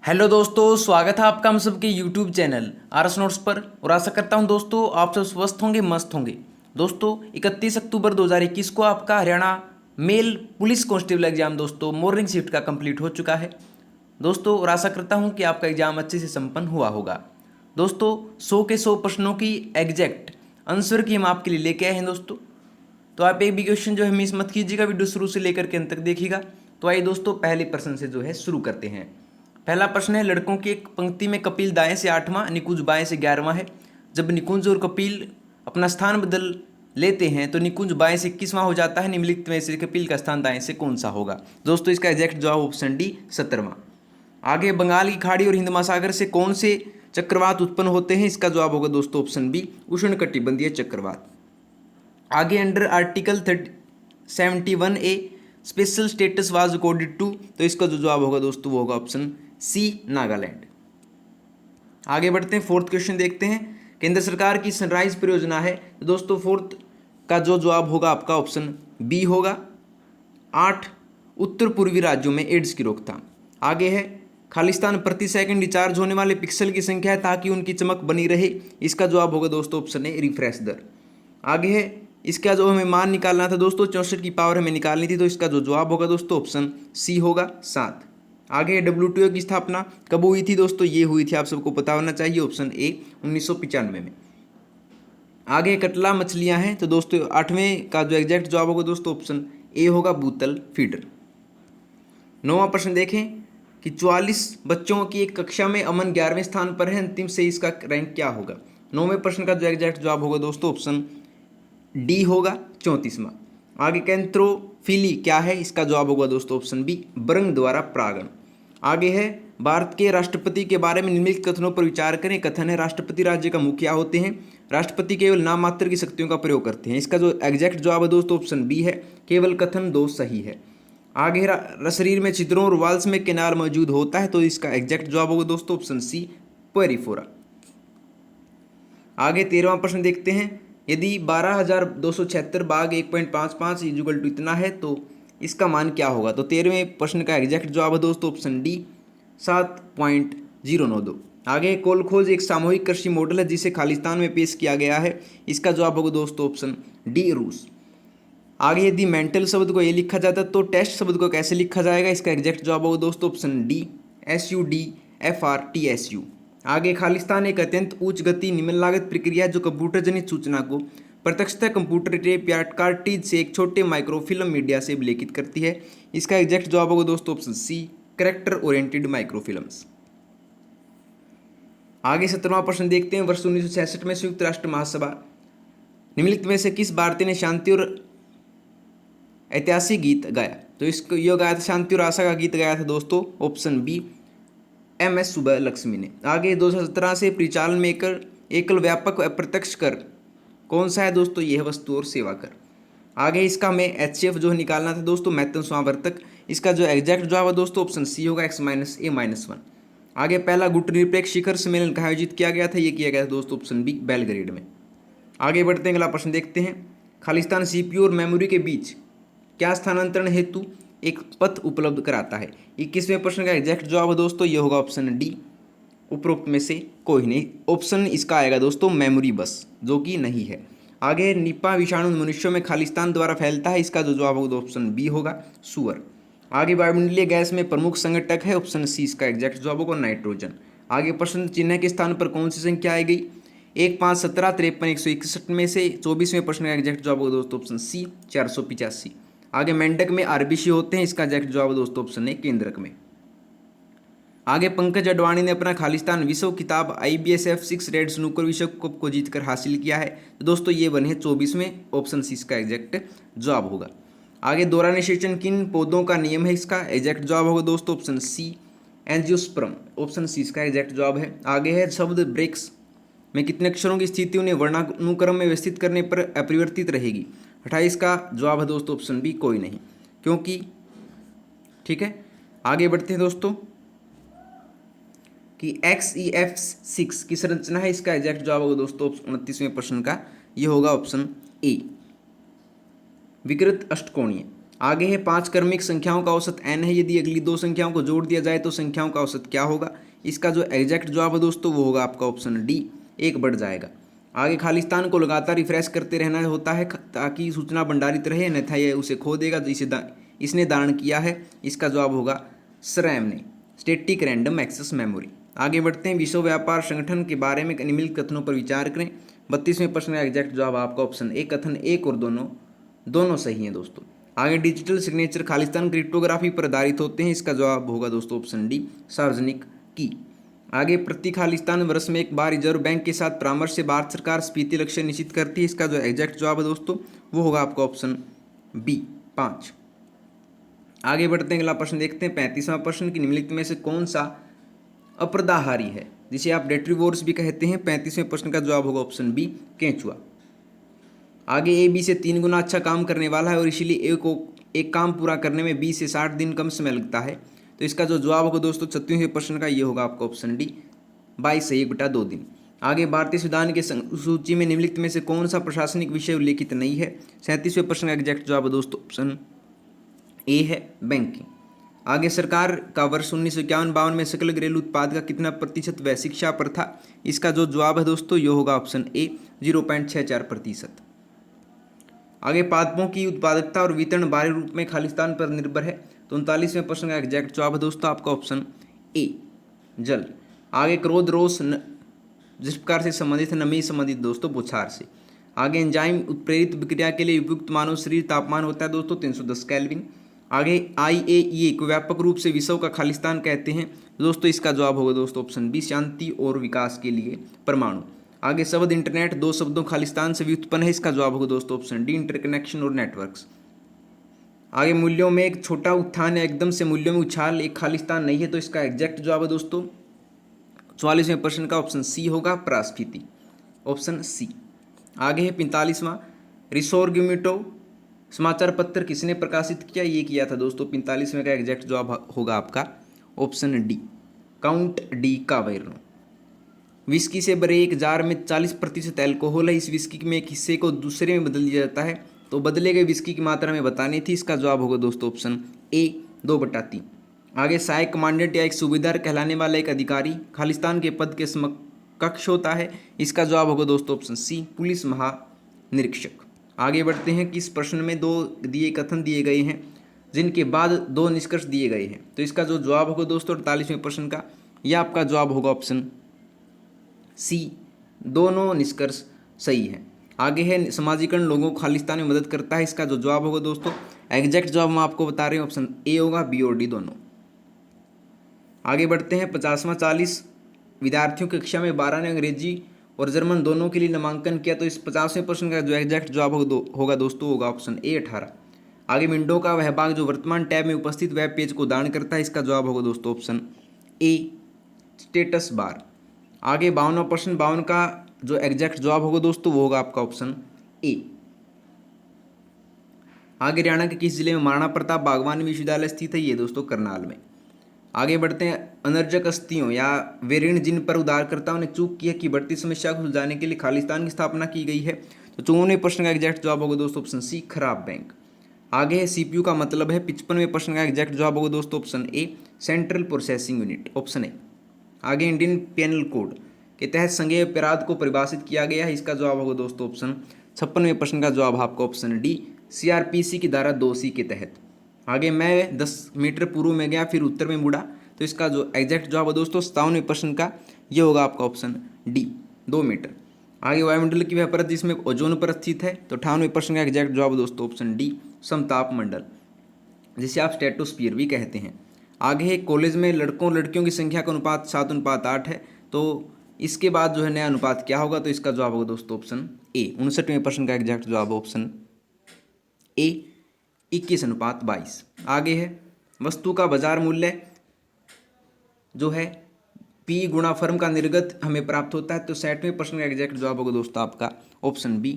Hello दोस्तों, स्वागत है आपका हम सबके यूट्यूब चैनल आरएस नोट्स पर। और आशा करता हूं दोस्तों आप सब स्वस्थ होंगे, मस्त होंगे। दोस्तों 31 अक्टूबर 2021 को आपका Haryana male police constable exam दोस्तों मॉर्निंग शिफ्ट का कंप्लीट हो चुका है दोस्तों। और आशा करता हूं कि आपका एग्जाम अच्छे से संपन्न हुआ होगा दोस्तों। 100 के 100 प्रश्नों की एग्जैक्ट आंसर की हम आपके लिए लेके आए हैं दोस्तों। तो आप एक भी क्वेश्चन जो है मिस मत कीजिएगा, वीडियो शुरू से लेकर के अंत तक देखिएगा। तो आइए दोस्तों पहले प्रश्न से जो है शुरू करते हैं। पहला प्रश्न है, लड़कों की एक पंक्ति में कपिल दाएं से 8वां, निकुंज बाएं से 11वां है। जब निकुंज और कपिल अपना स्थान बदल लेते हैं तो निकुंज बाएं से 21वां हो जाता है। निम्नलिखित में से कपिल का स्थान दाएं से कौन सा होगा? दोस्तों इसका एग्जैक्ट जवाब ऑप्शन डी 17वां। आगे, बंगाल की खाड़ी और हिंद महासागर से कौन से चक्रवात उत्पन्न होते हैं? इसका जवाब होगा दोस्तों ऑप्शन बी उष्णकटिबंधीय चक्रवात। आगे, under article 71A special status was accorded to, तो इसका जो जवाब होगा दोस्तों वो होगा ऑप्शन सी नागालैंड। आगे बढ़ते हैं, फोर्थ क्वेश्चन देखते हैं। केंद्र सरकार की सनराइज परियोजना है, तो दोस्तों फोर्थ का जो जवाब होगा आपका ऑप्शन बी होगा 8 उत्तर पूर्वी राज्यों में एड्स की रोकथाम। आगे है, खालिस्तान प्रति सेकंड रिचार्ज होने वाले पिक्सल की संख्या है ताकि उनकी चमक बनी रहे। इसका जवाब होगा दोस्तों ऑप्शन ए रिफ्रेश दर। आगे है, इसका जो हमें मान निकालना था दोस्तों 64 की पावर हमें निकालनी थी, तो इसका जो जवाब होगा दोस्तों ऑप्शन सी होगा 7। आगे, WTO की स्थापना कब हुई थी दोस्तों? ये हुई थी, आप सबको पता होना चाहिए, ऑप्शन ए 1995 में। आगे, कटला मछलियां हैं, तो दोस्तों 8वें का जो एग्जैक्ट जवाब होगा दोस्तों ऑप्शन ए होगा बूतल फीडर। 9वां प्रश्न देखें कि 44 बच्चों की एक कक्षा में अमन 11वें स्थान पर है, अंतिम से इसका रैंक क्या होगा? 9वें प्रश्न का जो एग्जैक्ट जवाब होगा दोस्तों ऑप्शन डी होगा 34वां। आगे, कैंथ्रोफिली क्या है? इसका जवाब होगा दोस्तों ऑप्शन बी बरंग द्वारा परागण। आगे है, भारत के राष्ट्रपति के बारे में निम्नलिखित कथनों पर विचार करें। कथन है, राष्ट्रपति राज्य का मुखिया होते हैं, राष्ट्रपति केवल नाम मात्र की शक्तियों का प्रयोग करते हैं। इसका जो एग्जैक्ट जवाब है दोस्तों ऑप्शन बी है, केवल कथन 2 सही है। आगे, शरीर में छिद्रों और वाल्स में किनार मौजूद होता है, तो इसका एग्जैक्ट जवाब होगा दोस्तों ऑप्शन सी पेरिफोरा। आगे 13वां प्रश्न देखते हैं, यदि 12,276 भाग 1.55 इक्वल टू इतना है तो इसका मान क्या होगा? तो 13वें प्रश्न का एग्जैक्ट जवाब है दोस्तों ऑप्शन डी 7.092। आगे, कोलखोज एक सामूहिक कृषि मॉडल है जिसे खालिस्तान में पेश किया गया है। इसका जवाब होगा दोस्तों ऑप्शन डी रूस। आगे, यदि मेंटल शब्द को ये लिखा जाता तो टेस्ट शब्द को कैसे लिखा जाएगा? इसका एग्जैक्ट जवाब होगा दोस्तों ऑप्शन डी SUDFRTSU। आगे, खालिस्तान एक अत्यंत उच्च गति निम्न लागत प्रक्रिया है जो कंप्यूटर जनित सूचना को प्रत्यक्षतः कंप्यूटर टेप या कार्ट्रिज से एक छोटे माइक्रोफिल्म मीडिया से विलेखित करती है। इसका एग्जैक्ट जवाब होगा दोस्तों ऑप्शन सी कैरेक्टर ओरिएंटेड माइक्रोफिल्म्स। आगे 17वां प्रश्न देखते हैं, वर्ष 1966 में संयुक्त राष्ट्र महासभा निम्नलिखित में से किस भारतीय ने शांति और ऐतिहासिक गीत गाया? तो इसको यह गाया था, शांति और आशा का गीत गाया था दोस्तों ऑप्शन बी MS सुब्बलक्ष्मी ने। आगे, 2017 से परिचालन में एकल व्यापक अप्रत्यक्ष कर कौन सा है दोस्तों? यह वस्तु और सेवा कर। आगे, इसका हमें HCF जो है निकालना था दोस्तों महत्तम समावर्तक। इसका जो एग्जैक्ट जवाब है दोस्तों ऑप्शन सी होगा X-A-1। आगे, पहला गुटनिरपेक्ष शिखर सम्मेलन कहाँ आयोजित किया गया था? ये किया गया था दोस्तों ऑप्शन बी बेलग्रेड में। आगे बढ़ते हैं, अगला प्रश्न देखते हैं, खालिस्तान CPU और मेमोरी के बीच क्या स्थानांतरण हेतु एक पथ उपलब्ध कराता है? 21वें प्रश्न का एग्जैक्ट जवाब है दोस्तों ये होगा ऑप्शन डी उपरोक्त में से कोई नहीं। ऑप्शन इसका आएगा दोस्तों मेमोरी बस, जो कि नहीं है। आगे, निपा विषाणु मनुष्यों में खालिस्तान द्वारा फैलता है। इसका जो जवाब होगा ऑप्शन बी होगा सुअर। आगे, वायुमंडलीय गैस में प्रमुख संघटक है, ऑप्शन सी इसका एग्जैक्ट जवाब होगा नाइट्रोजन। आगे, प्रश्न चिन्ह के स्थान पर कौन सी संख्या आई गई? 1, 5, 17, 53, 161 में से 24वें प्रश्न का एग्जैक्ट जवाब होगा दोस्तों ऑप्शन सी 485। आगे, मेंढक में RBC होते हैं। इसका एग्जैक्ट जवाब दोस्तों ऑप्शन ए केंद्रक में। आगे, पंकज अडवाणी ने अपना खालिस्तान विश्व खिताब IBSF 6 रेड स्नूकर विश्व कप को जीतकर हासिल किया है। तो दोस्तों ये बने 24वें, ऑप्शन सी इसका एग्जैक्ट जवाब होगा। आगे, दोहरा निषेचन किन पौधों का नियम है? इसका एग्जैक्ट जवाब होगा दोस्तों option C angiosperm, option C इसका एग्जैक्ट जवाब है। आगे है, शब्द ब्रेक्स में कितने अक्षरों की स्थिति उन्हें वर्णानुक्रम में व्यवस्थित करने पर अपरिवर्तित रहेगी? 28 का जवाब है दोस्तों ऑप्शन बी कोई नहीं, क्योंकि ठीक है। आगे बढ़ते हैं दोस्तों कि XEF6 की संरचना है। इसका एग्जैक्ट जवाब होगा दोस्तों 29वें प्रश्न का ये होगा ऑप्शन ए विकृत अष्टकोणीय। आगे है 5 क्रमिक संख्याओं का औसत n है, यदि अगली 2 संख्याओं को जोड़ दिया जाए तो संख्याओं का औसत क्या होगा। इसका जो एग्जैक्ट जवाब है दोस्तों वो होगा आपका ऑप्शन डी, 1 बढ़ जाएगा। आगे खालिस्तान को लगातार रिफ्रेश करते रहना होता है ताकि सूचना भंडारित रहे, अन्यथा यह उसे खो देगा, तो इसने धारण किया है। इसका जवाब होगा SRAM ने, स्टैटिक रैंडम एक्सेस मेमोरी। आगे बढ़ते हैं, विश्व व्यापार संगठन के बारे में निम्नलिखित कथनों पर विचार करें। 32वें प्रश्न का एग्जैक्ट जवाब आपका ऑप्शन ए, कथन एक और दोनों सही हैं दोस्तों। आगे डिजिटल सिग्नेचर खालिस्तान क्रिप्टोग्राफी पर आधारित होते हैं। इसका जवाब होगा दोस्तों ऑप्शन डी, सार्वजनिक की। आगे प्रति खालिस्तान वर्ष में एक बार रिजर्व बैंक के साथ परामर्श से भारत सरकार स्फीति लक्ष्य निश्चित करती है। इसका जो एग्जैक्ट जवाब है दोस्तों वो होगा आपका ऑप्शन बी, 5। आगे बढ़ते हैं, अगला प्रश्न देखते हैं 35वां प्रश्न की निम्नलिखित में से कौन सा अपर्दाहारी है, जिसे आप डेट्रीवोर्स भी कहते हैं। 35वें प्रश्न का जवाब होगा ऑप्शन बी, केंचुआ। आगे ए बी से 3 गुना अच्छा काम करने वाला है और इसीलिए ए को एक काम पूरा करने में 20 से 60 दिन कम समय लगता है। तो इसका जो जवाब होगा दोस्तों 36वें प्रश्न का ये होगा आपका ऑप्शन डी, 22 से 1/2 दिन। आगे भारतीय संविधान के सूची में निम्नलिखित में से कौन सा प्रशासनिक विषय उल्लेखित नहीं है। 37वें प्रश्न का एग्जैक्ट जवाब दोस्तों ऑप्शन ए है, बैंकिंग। आगे सरकार का वर्ष 1951-52 में सकल घरेलू उत्पाद का कितना प्रतिशत वह शिक्षा पर था। इसका जो जवाब है दोस्तों ये होगा ऑप्शन ए, 0.64%। आगे पादपों की उत्पादकता और वितरण बाहरी रूप में खालिस्तान पर निर्भर है। तो 39वें प्रश्न का एग्जैक्ट जवाब है दोस्तों आपका ऑप्शन ए, जल। आगे क्रोध रोष जिस प्रकार से संबंधित है, नमी संबंधित दोस्तों बुछार से। आगे एंजाइम उत्प्रेरित विक्रिया के लिए उपयुक्त मानव शरीर तापमान होता है दोस्तों 310 केल्विन। आगे IAEA को व्यापक रूप से विश्व का खालिस्तान कहते हैं दोस्तों। इसका जवाब होगा दोस्तों ऑप्शन बी, शांति और विकास के लिए परमाणु। आगे शब्द इंटरनेट 2 शब्दों खालिस्तान से व्युत्पन्न है। इसका जवाब होगा दोस्तों ऑप्शन डी, इंटरकनेक्शन और नेटवर्क्स। आगे मूल्यों में एक छोटा उत्थान या एकदम से मूल्यों में उछाल एक खालिस्तान नहीं है। तो इसका एग्जैक्ट जवाब है दोस्तों 44वें प्रश्न का ऑप्शन सी होगा, परास्फीति, ऑप्शन सी। आगे है 45वां, रिसोर्गिमिटो समाचार पत्र किसने प्रकाशित किया। ये किया था दोस्तों 45वें का एग्जैक्ट जवाब होगा आपका ऑप्शन डी, काउंट डी कावेर्नो। विस्की से भरे एक जार में 40% एल्कोहल है। इस विस्की में एक हिस्से को दूसरे में बदल दिया जाता है, तो बदले गए विस्की की मात्रा में बतानी थी। इसका जवाब होगा दोस्तों ऑप्शन ए, 2/3। आगे सहायक कमांडेंट या एक सूबेदार कहलाने वाला एक अधिकारी खालिस्तान के पद के समकक्ष होता है। इसका जवाब होगा दोस्तों ऑप्शन सी, पुलिस महानिरीक्षक। आगे बढ़ते हैं, किस प्रश्न में 2 कथन दिए गए हैं जिनके बाद 2 निष्कर्ष दिए गए हैं। तो इसका जो जवाब होगा दोस्तों 48वें प्रश्न का, यह आपका जवाब होगा ऑप्शन सी, दोनों निष्कर्ष सही है। आगे है समाजीकरण लोगों को खालिस्तान में मदद करता है। इसका जो जवाब होगा दोस्तों एग्जैक्ट जवाब हम आपको बता रहे हैं, ऑप्शन ए होगा, बी और डी दोनों। आगे बढ़ते हैं 50वां, 40 विद्यार्थियों की कक्षा में 12 ने अंग्रेजी और जर्मन दोनों के लिए नामांकन किया। तो इस 50वें प्रश्न का जो एग्जैक्ट जवाब होगा दोस्तों होगा ऑप्शन ए, 18। आगे विंडो का वह भाग जो वर्तमान टैब में उपस्थित वेब पेज को दान करता है। इसका जवाब होगा दोस्तों ऑप्शन ए, स्टेटस बार। आगे 52वां प्रश्न, 52 का जो एग्जैक्ट जवाब होगा दोस्तों वो होगा आपका ऑप्शन ए। आगे हरियाणा के किस जिले में महाराणा प्रताप बागवानी विश्वविद्यालय स्थित है। ये दोस्तों करनाल में। आगे बढ़ते हैं, अनर्जक अस्थियों या वेरिण जिन पर उधारकर्ताओं ने चूक की है कि बढ़ती समस्या को सुलझाने के लिए खालिस्तान की स्थापना की गई है। तो 54वें प्रश्न का एग्जैक्ट जवाब होगा दोस्तों ऑप्शन सी, खराब बैंक। आगे है CPU का मतलब है। 55वें प्रश्न का एग्जैक्ट जवाब होगा दोस्तों option A, central processing unit, option A. आगे इंडियन पेनल कोड के तहत संज्ञेय अपराध को परिभाषित किया गया है। इसका जवाब होगा दोस्तों ऑप्शन 56वें प्रश्न का जवाब आपका ऑप्शन डी, CRPC की धारा 2C के तहत। आगे मैं 10 मीटर पूर्व में गया फिर उत्तर में मुड़ा। तो इसका जो एग्जैक्ट जवाब है दोस्तों 57वें प्रश्न का ये होगा आपका ऑप्शन डी, 2 मीटर। आगे वायुमंडल की वह परत जिसमें ओजोन परत स्थित है। तो 58वें प्रश्न का एग्जैक्ट जवाब दोस्तों ऑप्शन डी, समताप मंडल, जिसे आप स्ट्रेटोस्फीयर भी कहते हैं। आगे है, कॉलेज में लड़कों लड़कियों की संख्या का अनुपात 7:8 है। तो इसके बाद जो है नया अनुपात क्या होगा। तो इसका जवाब होगा दोस्तों ऑप्शन ए, 59वें प्रश्न का एग्जैक्ट जवाब ऑप्शन ए, 21:22। आगे है, वस्तु का बाजार मूल्य जो है P गुणा फर्म का निर्गत हमें प्राप्त होता है। तो 60वें प्रश्न का एग्जैक्ट जवाब होगा दोस्तों आपका ऑप्शन बी,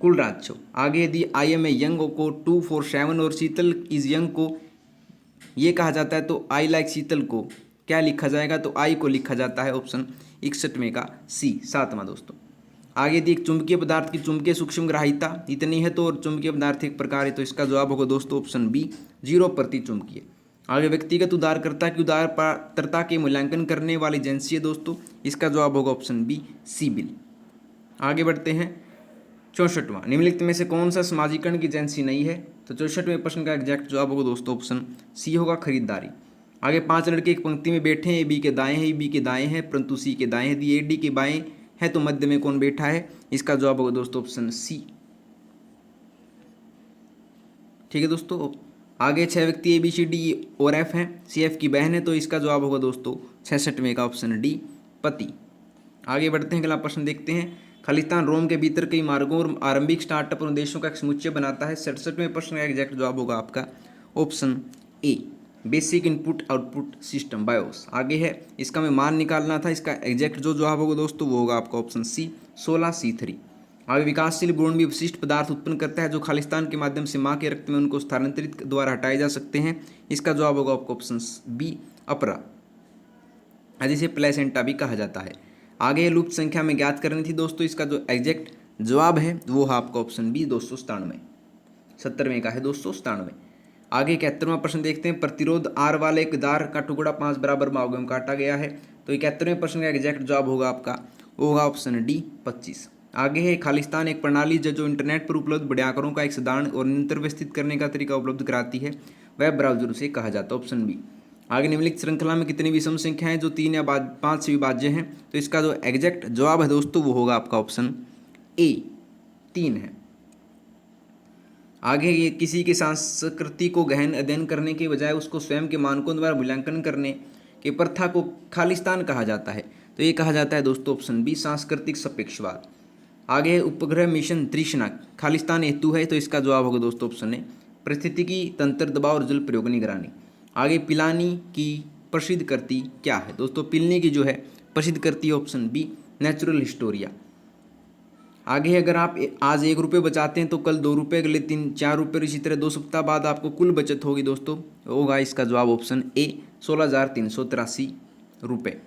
कुल राजस्व। आगे यदि I am a young को 247 और शीतल इज यंग को ये कहा जाता है तो I like शीतल को क्या लिखा जाएगा। तो I को लिखा जाता है ऑप्शन 61वें का सी, 7वां दोस्तों। आगे दी एक चुंबकीय पदार्थ की चुंबकीय सूक्ष्म ग्राहिता इतनी है तो और चुंबकीय पदार्थ एक प्रकार है, तो इसका जवाब होगा दोस्तों ऑप्शन बी 0% चुंबकीय। आगे व्यक्तिगत उधारकर्ता की उदारता के मूल्यांकन करने वाली एजेंसी है दोस्तों, इसका जवाब होगा ऑप्शन बी सिबिल। आगे बढ़ते हैं 64वां, निम्नलिखित में से कौन सा समाजीकरण की एजेंसी नहीं है, तो 64वें प्रश्न का एग्जैक्ट जवाब होगा दोस्तों ऑप्शन सी होगा खरीदारी। आगे 5 लड़के एक पंक्ति में बैठे हैं, ए बी के दाएं हैं, बी के दाएं हैं परंतु सी के दाएं हैं, ए डी के बाएं है तो मध्य में कौन बैठा है, इसका जवाब होगा दोस्तों ऑप्शन सी। ठीक है दोस्तों। आगे 6 व्यक्ति ए बी सी डी और एफ हैं, सी एफ की बहन है, तो इसका जवाब होगा दोस्तों 66वें का ऑप्शन डी पति। आगे बढ़ते हैं, अगला प्रश्न देखते हैं। खालिस्तान रोम के भीतर कई मार्गों और आरंभिक स्टार्टअप उद्देश्यों का एक समुच्चय बनाता है। 67वें प्रश्न का एग्जैक्ट जवाब होगा आपका option A basic input output system BIOS. आगे है, इसका मैं मान निकालना था, इसका एग्जैक्ट जो जवाब होगा दोस्तों वो होगा आपका ऑप्शन सी 16C3। आगे विकासशील भ्रूण भी विशिष्ट पदार्थ उत्पन्न करता है जो खालिस्तान के माध्यम से मां के रक्त में उनको स्थानांतरित द्वारा हटाए जा सकते हैं, इसका जवाब होगा आपका ऑप्शन बी अपरा, जिसे प्लेसेंटा भी कहा जाता है। आगे लुप्त संख्या में ज्ञात करनी थी दोस्तों, इसका जो एग्जैक्ट जवाब है वो है आपका ऑप्शन बी 297, 70वें का है 297। आगे 71वां प्रश्न देखते हैं। प्रतिरोध आर वाले एक दार का टुकड़ा 5 बराबर भागों में काटा गया है, तो 71वें प्रश्न का एग्जैक्ट जवाब होगा आपका वो होगा ऑप्शन डी 25। आगे है, खालिस्तान एक प्रणाली जो इंटरनेट पर उपलब्ध बड़े आंकड़ों का एक साधारण और निरंतर व्यवस्थित करने का तरीका उपलब्ध कराती है, वेब ब्राउजर उसे कहा जाता है, ऑप्शन बी। आगे निम्नलिखित श्रृंखला में कितनी विषम संख्याएं जो 3 या 5 से विभाज्य हैं, तो इसका जो एग्जैक्ट जवाब है दोस्तों वो होगा आपका ऑप्शन ए 3 है। आगे ये किसी की संस्कृति को गहन अध्ययन करने के बजाय उसको स्वयं के मानकों द्वारा मूल्यांकन करने की प्रथा को खालिस्तान कहा जाता है, तो ये कहा जाता है दोस्तों ऑप्शन बी सांस्कृतिक सापेक्षवाद। आगे उपग्रह मिशन तृष्णा खालिस्तान हेतु है, तो इसका जवाब होगा दोस्तों ऑप्शन ए परिस्थितिकी तंत्र दबाव और जल प्रयोग निगरानी। आगे पिलानी की प्रसिद्ध करती क्या है दोस्तों, पिलनी की जो है प्रसिद्ध करती है ऑप्शन बी नेचुरल हिस्टोरिया। आगे अगर आप आज 1 रुपये बचाते हैं तो कल 2 रुपये, अगले 3-4 रुपये, इसी तरह 2 सप्ताह बाद आपको कुल बचत होगी दोस्तों, होगा इसका जवाब ऑप्शन ए 16,383 रुपये।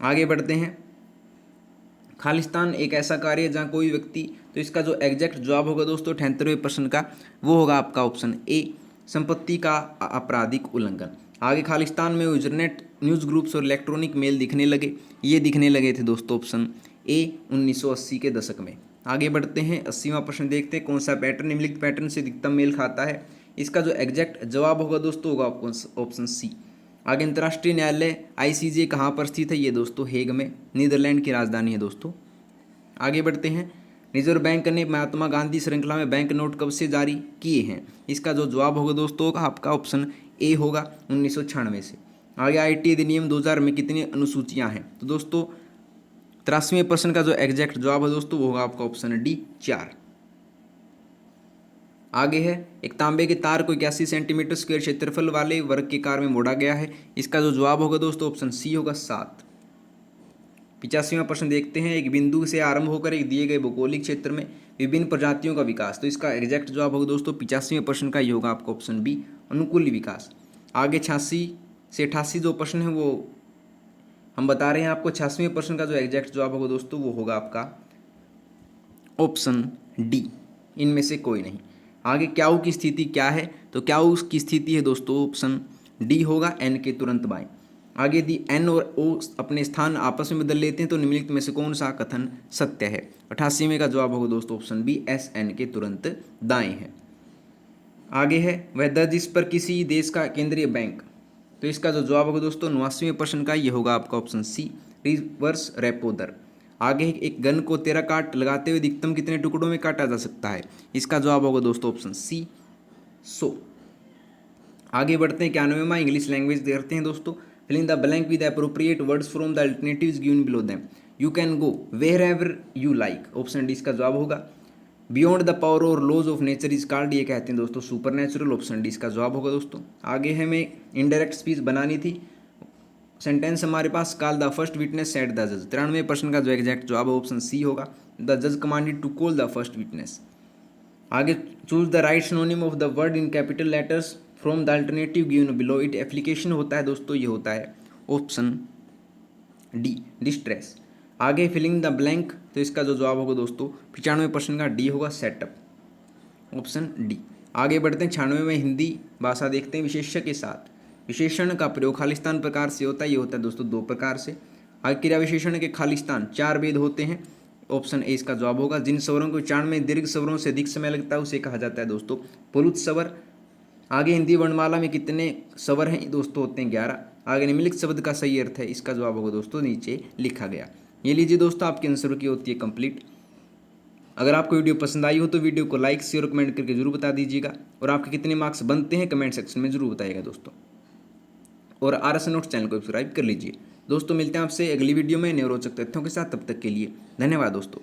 आगे बढ़ते हैं, खालिस्तान एक ऐसा कार्य है जहाँ कोई व्यक्ति, तो इसका जो एग्जैक्ट जवाब होगा दोस्तों 78वें प्रश्न का वो होगा आपका ऑप्शन ए संपत्ति का आपराधिक उल्लंघन। आगे खालिस्तान में इंटरनेट न्यूज़ ग्रुप्स और इलेक्ट्रॉनिक मेल दिखने लगे, ये दिखने लगे थे दोस्तों ऑप्शन ए 1980 के दशक में। आगे बढ़ते हैं, 80वां प्रश्न देखते हैं। कौन सा पैटर्न निम्नलिखित पैटर्न से अधिकतम मेल खाता है, इसका जो एग्जैक्ट जवाब होगा दोस्तों होगा ऑप्शन सी। आगे अंतर्राष्ट्रीय न्यायालय ICJ कहाँ पर स्थित है, ये दोस्तों हेग में, नीदरलैंड की राजधानी है दोस्तों। आगे बढ़ते हैं, रिजर्व बैंक ने महात्मा गांधी श्रृंखला में बैंक नोट कब से जारी किए हैं, इसका जो जवाब होगा दोस्तों होगा आपका ऑप्शन ए होगा 1996 से। आगे IT अधिनियम 2000 में कितनी अनुसूचियां हैं, तो दोस्तों 83वें प्रश्न का जो एग्जैक्ट जवाब है दोस्तों वो होगा आपका ऑप्शन डी 4। आगे है, एक तांबे के तार को 81 सेंटीमीटर स्क्वायर क्षेत्रफल वाले वर्ग के कार में मोड़ा गया है, इसका जो जवाब होगा दोस्तों ऑप्शन सी होगा 7। 85वां प्रश्न देखते हैं। एक बिंदु से आरंभ होकर एक दिए गए भौगोलिक क्षेत्र में विभिन्न प्रजातियों का विकास, तो इसका एग्जैक्ट जवाब होगा दोस्तों 85वें प्रश्न का ये होगा आपका ऑप्शन बी अनुकूली विकास। आगे 86 से 88 जो प्रश्न है वो हम बता रहे हैं आपको, 86वें प्रश्न का जो एग्जैक्ट जवाब होगा दोस्तों वो होगा आपका ऑप्शन डी इनमें से कोई नहीं। आगे क्याऊ की स्थिति क्या है, तो क्याऊ की स्थिति है दोस्तों ऑप्शन डी होगा एन के तुरंत बाएं। आगे यदि एन और ओ अपने स्थान आपस में बदल लेते हैं तो निम्नलिखित में से कौन सा कथन सत्य है, 88वें का जवाब होगा दोस्तों ऑप्शन बी एस एन के तुरंत दाएं है। आगे है, वह दर जिस पर किसी देश का केंद्रीय बैंक, तो इसका जो जवाब होगा दोस्तों 89वें प्रश्न का ये होगा आपका ऑप्शन सी रिवर्स रेपो दर। आगे एक गन को 13 काट लगाते हुए अधिकतम कितने टुकड़ों में काटा जा सकता है, इसका जवाब होगा दोस्तों ऑप्शन सी 100। आगे बढ़ते हैं, 91वां इंग्लिश लैंग्वेज देखते हैं दोस्तों। Filling the blank with appropriate words from the alternatives given below them, you can go wherever you like, option D इसका जवाब होगा। बियॉन्ड द पावर और laws of nature is called, ये कहते हैं दोस्तों सुपर नेचुरल, ऑप्शन डी इसका जवाब होगा दोस्तों। आगे हमें इनडायरेक्ट स्पीच बनानी थी, सेंटेंस हमारे पास call the first witness said the जज, 93वें प्रश्न का जो एग्जैक्ट जवाब है ऑप्शन सी होगा द जज commanded to call the first witness. आगे choose the right synonym of the word in capital letters from the alternative given below it, application होता है दोस्तों ये होता है ऑप्शन डी डिस्ट्रेस। आगे फिलिंग द ब्लैंक, तो इसका जो जवाब होगा दोस्तों 95% का डी होगा, सेटअप, ऑप्शन डी। आगे बढ़ते हैं 96 में हिंदी भाषा देखते हैं, विशेष्य के साथ। विशेषण का प्रयोग खालिस्तान प्रकार से होता है, ये होता है दोस्तों 2 प्रकार से। आगे क्रिया विशेषण के खालिस्तान 4 भेद होते हैं, ऑप्शन ए इसका जवाब होगा। जिन स्वरों को उच्चारण में दीर्घ स्वरों से अधिक समय लगता है उसे कहा जाता है दोस्तों पुरुष स्वर। आगे हिंदी वर्णमाला में कितने स्वर हैं दोस्तों, होते हैं 11। आगे निम्नलिखित शब्द का सही अर्थ है, इसका जवाब होगा दोस्तों नीचे लिखा गया। ये लीजिए दोस्तों, आपकी आंसर की होती है कंप्लीट। अगर आपको वीडियो पसंद आई हो तो वीडियो को लाइक शेयर और कमेंट करके जरूर बता दीजिएगा, और आपके कितने मार्क्स बनते हैं कमेंट सेक्शन में जरूर बताइएगा दोस्तों। और RS नोट्स चैनल को सब्सक्राइब कर लीजिए। दोस्तों मिलते हैं आपसे अगली वीडियो में नए रोचक तथ्यों के साथ, तब तक के लिए धन्यवाद दोस्तों।